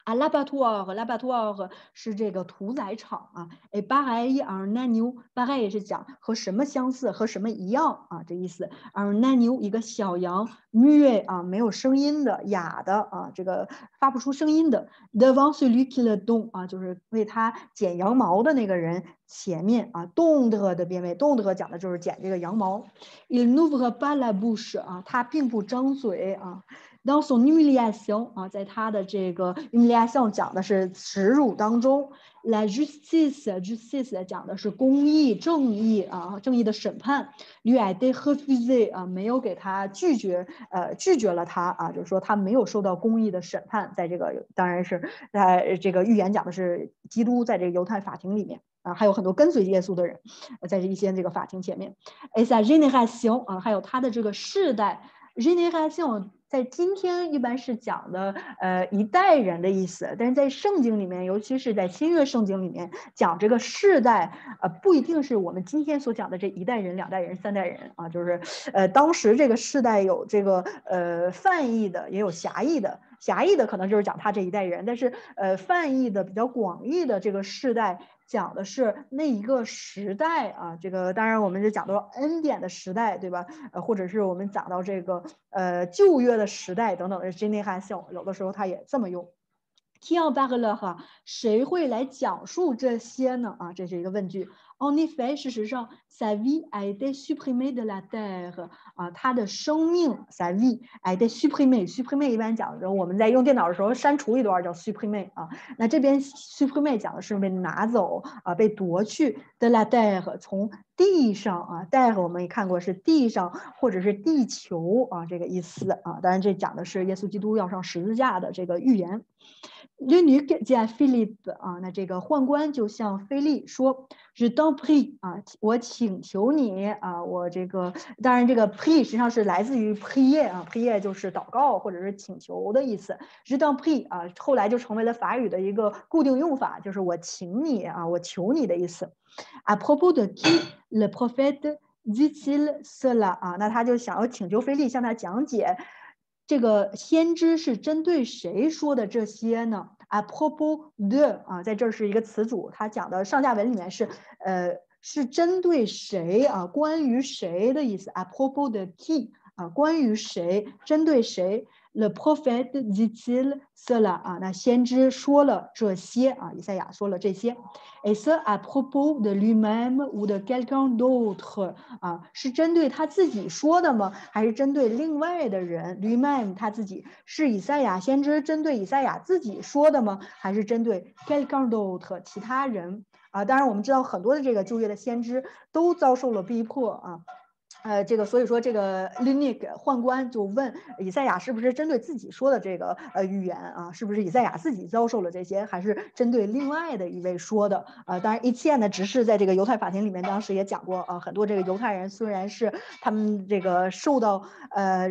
Speaker 1: 啊，l'abattoir 是这个屠宰场啊，哎，pareil un agneau，pareil 也是讲和什么相似，和什么一样啊，这意思。un agneau 一个小羊，muet 啊，没有声音的，哑的啊，这个发不出声音的。devant celui qui le donne 啊，就是为他剪羊毛的那个人前面啊，donde 的变位，donde 讲的就是剪这个羊毛。il n'ouvre pas la bouche 啊，他并不张嘴啊。Dans son humiliation 啊，在他的这个 humiliation 讲的是耻辱当中 ，la justice 讲的是公义、正义啊，正义的审判。lui a été refusé 啊，没有给他拒绝了他啊，就是说他没有受到公义的审判。在这个当然是在这个预言讲的是基督在这个犹太法庭里面啊，还有很多跟随耶稣的人在这一些这个法庭前面。et sa génération 啊，还有他的这个世代 génération。在今天一般是讲的一代人的意思，但是在圣经里面，尤其是在新约圣经里面讲这个世代不一定是我们今天所讲的这一代人、两代人、三代人啊，就是当时这个世代有这个泛义的，也有狭义的。狭义的可能就是讲他这一代人，但是泛义的比较广义的这个世代讲的是那一个时代啊，这个当然我们就讲到恩典的时代，对吧？或者是我们讲到这个旧约的时代等等的 génération， 有的时候他也这么用。qui en parle 哈，谁会来讲述这些呢？啊，这是一个问句。En effet， 事实上 sa vie a été supprimée de la terre 啊，他的生命 sa vie a été supprimée。supprimée 一般讲的，我们在用电脑的时候删除一段叫 supprimée 啊，那这边 supprimée 讲的是被拿走啊，被夺去 de la terre 从地上啊 terre 我们也看过是地上或者是地球啊这个意思啊，当然这讲的是耶稣基督要上十字架的这个预言。l'eunuque dit à Philippe 啊，那这个宦官就向腓力说 Je t'en prie 啊，我请求你啊，我这个当然这个 prie 实际上是来自于 prier 啊 ，prier 就是祷告或者是请求的意思。Je t'en prie 啊，后来就成为了法语的一个固定用法，就是我请你啊，我求你的意思。À propos de qui le prophète dit-il cela 啊，那他就想要请求腓力向他讲解。这个先知是针对谁说的这些呢？ À propos de 啊，在这儿是一个词组，它讲的上下文里面是针对谁啊？关于谁的意思？À propos de qui 啊，关于谁？针对谁 Le prophète dit-il cela 啊，那先知说了这些啊，以赛亚说了这些。Et ce à propos de lui-même ou de quelqu'un d'autre 啊，是针对他自己说的吗？还是针对另外的人 ？lui-même 他自己是以赛亚先知针对以赛亚自己说的吗？还是针对 quelqu'un d'autre 其他人？啊，当然我们知道很多的这个旧约的先知都遭受了逼迫啊。这个所以说这个 Lunik 宦官就问以赛亚是不是针对自己说的这个预言啊？是不是以赛亚自己遭受了这些，还是针对另外的一位说的？当然一切呢，只是在这个犹太法庭里面，当时也讲过啊，很多这个犹太人虽然是他们这个受到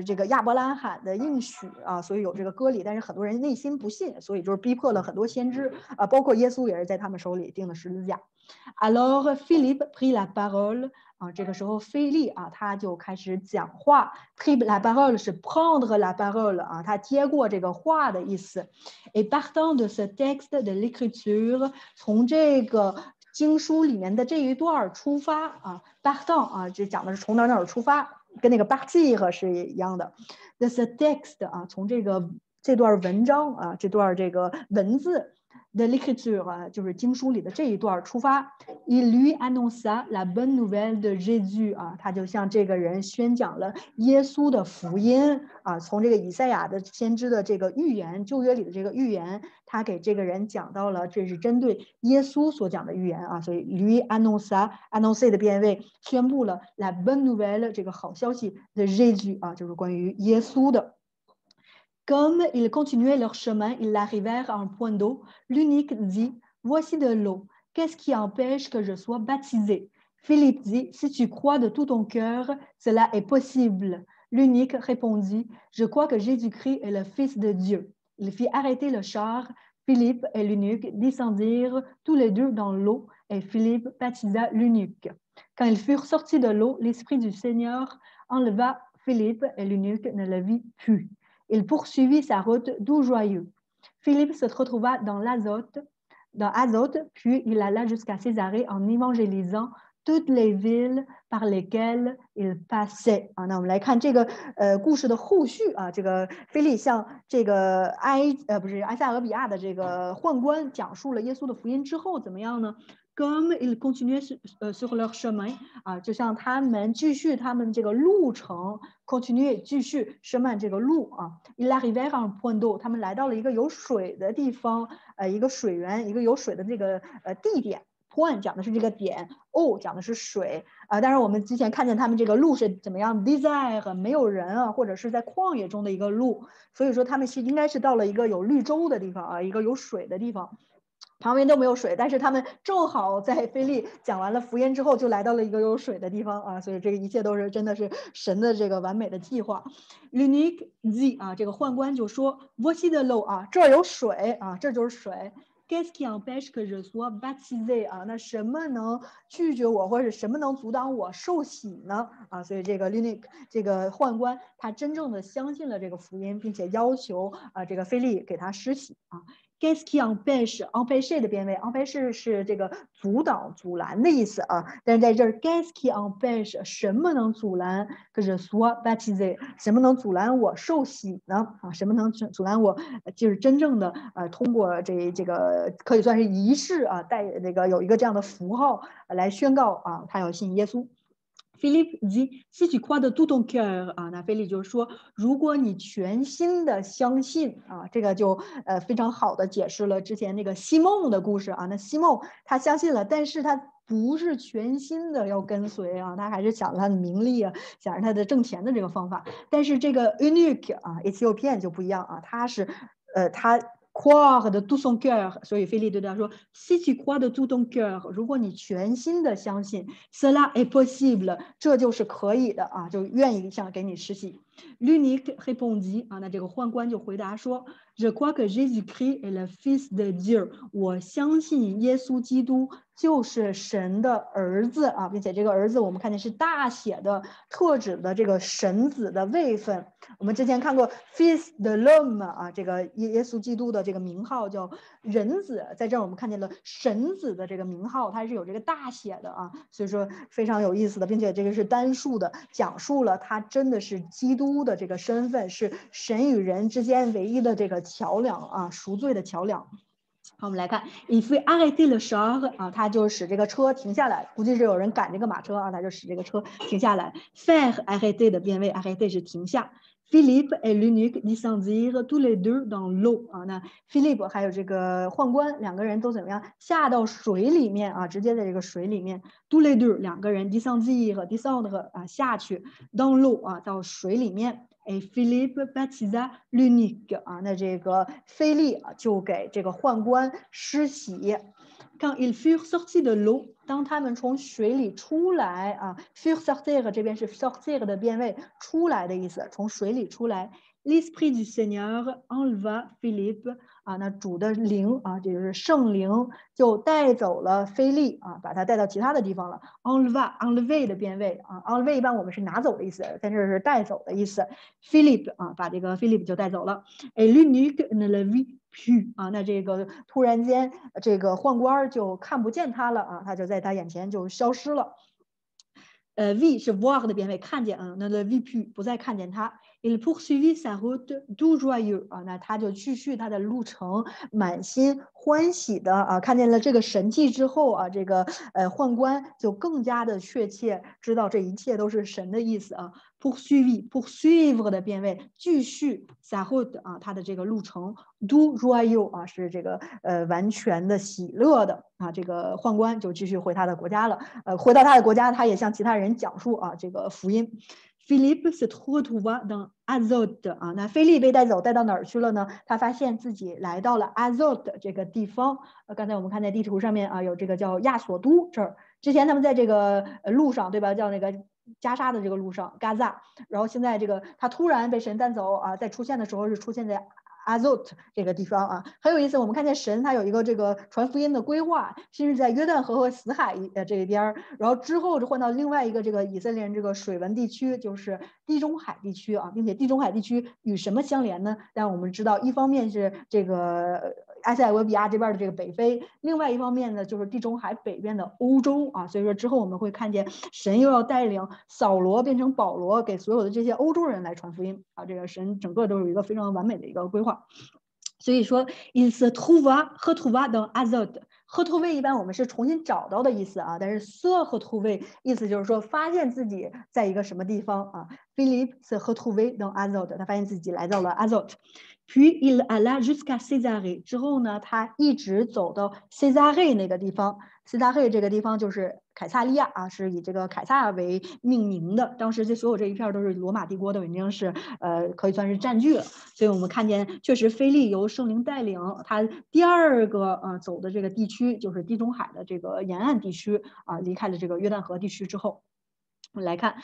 Speaker 1: 这个亚伯拉罕的应许啊，所以有这个割礼，但是很多人内心不信，所以就是逼迫了很多先知啊，包括耶稣也是在他们手里钉了十字架。Alors Philippe prit la parole 啊，这个时候菲利啊，他就开始讲话。prit la parole 是 prendre la parole 啊，他接过这个话的意思。Et partant de ce texte de l'écriture， 从这个经书里面的这一段出发啊 ，partant 啊，这讲的是从哪儿出发，跟那个 partir 是一样的。de ce texte 啊，从这段文章啊，这段这个文字。de l'écriture 啊，就是经书里的这一段出发。Il lui annonça la bonne nouvelle de Jésus 啊，他就向这个人宣讲了耶稣的福音啊。从这个以赛亚的先知的这个预言，旧约里的这个预言，他给这个人讲到了，这是针对耶稣所讲的预言啊。所以 lui annonça 的变位宣布了 la bonne nouvelle 这个好消息的 Jésus 啊，就是关于耶稣的。Comme ils continuaient leur chemin, ils arrivèrent à un point d'eau. L'unique dit, voici de l'eau. Qu'est-ce qui empêche que je sois baptisé? Philippe dit, si tu crois de tout ton cœur, cela est possible. L'unique répondit, je crois que Jésus-Christ est le Fils de Dieu. Il fit arrêter le char. Philippe et l'eunuque descendirent tous les deux dans l'eau et Philippe baptisa l'eunuque. Quand ils furent sortis de l'eau, l'Esprit du Seigneur enleva Philippe et l'eunuque ne le vit plus. Il poursuivit sa route doux joyeux. Philippe se retrouva dans Azote, puis il alla jusqu'à Césarée en évangélisant toutes les villes par lesquelles il passait。那我们来看这个故事的后续啊，这个腓力向这个埃塞俄比亚的这个宦官讲述了耶稣的福音之后怎么样呢？Comme ils continuaient sur leur chemin 啊，就像他们继续他们这个路程 ，continue 继续伸慢这个路啊。Ils arrivèrent à un point d'eau， 他们来到了一个有水的地方，一个水源，一个有水的这个地点。point 讲的是这个点 ，o 讲的是水啊。当然我们之前看见他们这个路是怎么样 ，desert 没有人啊，或者是在旷野中的一个路，所以说他们应该是到了一个有绿洲的地方啊，一个有水的地方。旁边都没有水，但是他们正好在腓力讲完了福音之后，就来到了一个有水的地方啊，所以这个一切都是真的是神的这个完美的计划。L'unique dit 啊，这个宦官就说 Voici de l'eau 啊，这儿有水啊，这就是水。Qu'est-ce qui empêche que je sois baptisé 啊？那什么能拒绝我，或者什么能阻挡我受洗呢？啊，所以这个 L'unique 这个宦官他真正的相信了这个福音，并且要求这个腓力给他施洗啊。Qu'est-ce qui empêche 的变位 empêche 是这个阻挡、阻拦的意思啊。但是在这儿 qu'est-ce qui empêche 什么能阻拦 que je sois baptisé 什么能阻拦我受洗呢？啊，什么能阻拦我就是真正的通过这个可以算是仪式啊，带那个有一个这样的符号来宣告啊，他要信耶稣。Philippe dit, si tu crois de tout ton cœur 啊，那菲利就是说，如果你全心的相信啊，这个就非常好的解释了之前那个西梦的故事啊。那西梦他相信了，但是他不是全心的要跟随啊，他还是想着他的名利啊，想着他的挣钱的这个方法。但是这个 eunuch 啊 ，Ethiopian 就不一样啊，他是他。croire de tout son cœur， 所以菲利对他说 ，si tu crois de tout ton cœur， 如果你全心的相信 ，cela est possible， 这就是可以的啊，就愿意想给你施洗。L'unique répondit 啊，那这个宦官就回答说 ，Je crois que Jésus-Christ est le Fils de Dieu， 我相信耶稣基督就是神的儿子啊，并且这个儿子我们看见是大写的，特指的这个神子的位分。我们之前看过 Fils de l'homme 啊，这个耶稣基督的这个名号叫人子，在这儿我们看见了神子的这个名号，它是有这个大写的啊，所以说非常有意思的，并且这个是单数的，讲述了他真的是基督的这个身份，是神与人之间唯一的这个桥梁啊，赎罪的桥梁。好，我们来看 ，il fait arrêter le char 啊，他就使这个车停下来，估计是有人赶这个马车啊，他就使这个车停下来。faire arrêter 的变位 ，arrêter 是停下。Philippe et l'eunuque descendirent tous les deux dans l'eau 啊，那 Philippe 还有这个宦官两个人都怎么样？下到水里面啊，直接在这个水里面。tous les deux 两个人 descendre 啊下去 dans l'eau 啊到水里面。Et Philippe baptisa l'eunuque 啊，那这个腓力啊就给这个宦官施洗。Quand ils furent sortis de l'eau， 当他们从水里出来啊 ，furent sortir 这边是 sortir 的变位，出来的意思，从水里出来。L'esprit du Seigneur enleva Philippe 啊，那主的灵啊，这就是圣灵就带走了腓力啊，把他带到其他的地方了。enlever 的变位啊 ，enlever 一般我们是拿走的意思，但这是带走的意思。Philippe 啊，把这个 Philippe 就带走了。Et l'eunuque ne le vit plus 啊，那这个突然间这个宦官就看不见他了啊，他就在他眼前就消失了。V 是 voir 的变位，看见啊，那 le vit plus 不再看见他。Il poursuivit sa route tout joyeux 啊，那他就继续他的路程，满心欢喜的啊，看见了这个神迹之后啊，这个宦官就更加的确切知道这一切都是神的意思啊。poursuivre 的变位，继续 sa route 啊，他的这个路程 tout joyeux 啊，是这个完全的喜乐的啊，这个宦官就继续回他的国家了。回到他的国家，他也向其他人讲述啊这个福音。Philippe se retrouva dans Azote 啊，那腓力被带走，带到哪儿去了呢？他发现自己来到了 Azote 这个地方。刚才我们看在地图上面啊，有这个叫亚索都这儿。之前他们在这个路上，对吧？叫那个加沙的这个路上 Gaza， 然后现在这个他突然被神带走啊，在出现的时候是出现在Azot 这个地方啊，很有意思。我们看见神他有一个这个传福音的规划，先是在约旦河和死海这一边，然后之后就换到另外一个这个以色列人这个水文地区，就是地中海地区啊，并且地中海地区与什么相连呢？但我们知道，一方面是这个埃塞俄比亚这边的这个北非，另外一方面呢就是地中海北边的欧洲啊。所以说之后我们会看见神又要带领扫罗变成保罗，给所有的这些欧洲人来传福音啊。这个神整个都有一个非常完美的一个规划。所以说 il se retrouva dans Azote。retrouver 一般我们是重新找到的意思啊，但是 se retrouver 意思就是说发现自己在一个什么地方啊。Philippe se retrouvait dans Azote， 他发现自己来到了 Azote。Puis il alla jusqu'à Césarée， 之后呢，他一直走到 Césarée 那个地方。Césarée 这个地方就是凯撒利亚啊，是以这个凯撒为命名的。当时这所有这一片都是罗马帝国的，已经是可以算是占据了。所以我们看见，确实腓力由圣灵带领，他第二个走的这个地区就是地中海的这个沿岸地区啊，离开了这个约旦河地区之后，我们来看。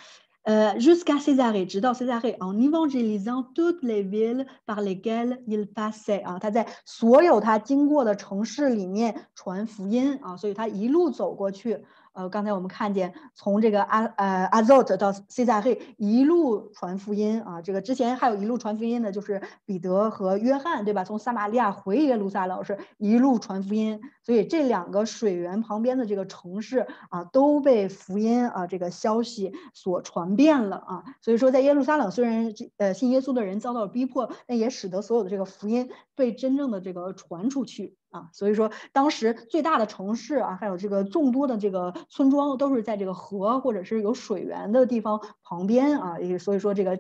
Speaker 1: jusqu'à Césarée， 直到 Césarée en évangélisant toutes les villes par lesquelles il passait 啊，他在所有他经过的城市里面传福音啊，所以他一路走过去。刚才我们看见从这个Azot 到 Césarée 一路传福音啊，这个之前还有一路传福音的，就是彼得和约翰，对吧？从撒玛利亚回耶路撒冷是一路传福音，所以这两个水源旁边的这个城市啊，都被福音啊这个消息所传遍了啊。所以说，在耶路撒冷虽然信耶稣的人遭到了逼迫，但也使得所有的这个福音被真正的这个传出去。所以说当时最大的城市啊，还有这个众多的这个村庄都是在这个河或者是有水源的地方旁边啊，所以说这个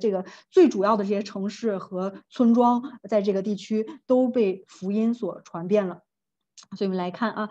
Speaker 1: 最主要的这些城市和村庄在这个地区都被福音所传遍了。所以我们来看啊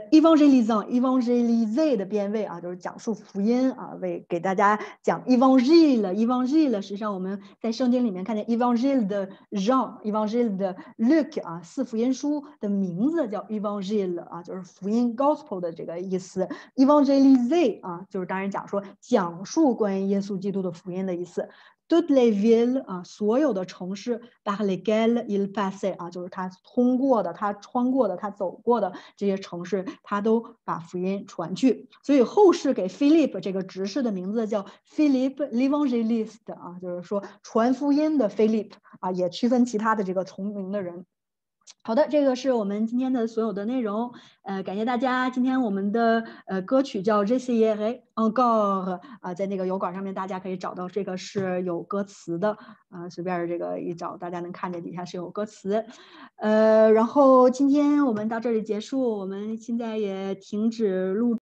Speaker 1: ，évangéliser 的变位啊，就是讲述福音啊，给大家讲 évangile。实际上我们在圣经里面看见 évangile 的 Jean、évangile 的 Luc 啊，四福音书的名字叫 évangile 啊，就是福音 gospel 的这个意思。évangéliser 啊，就是当然讲说讲述关于耶稣基督的福音的意思。toutes les villes 啊，所有的城市 par lesquelles il passait 啊，就是他通过的、他穿过的、他走过的这些城市，他都把福音传去。所以后世给 Philip 这个执事的名字叫 Philip l'Évangéliste 啊，就是说传福音的 Philip 啊，也区分其他的这个同名的人。好的，这个是我们今天的所有的内容。感谢大家。今天我们的歌曲叫《Je serai encore》啊，在那个油管上面大家可以找到，这个是有歌词的啊，随便这个一找，大家能看见底下是有歌词。然后今天我们到这里结束，我们现在也停止录。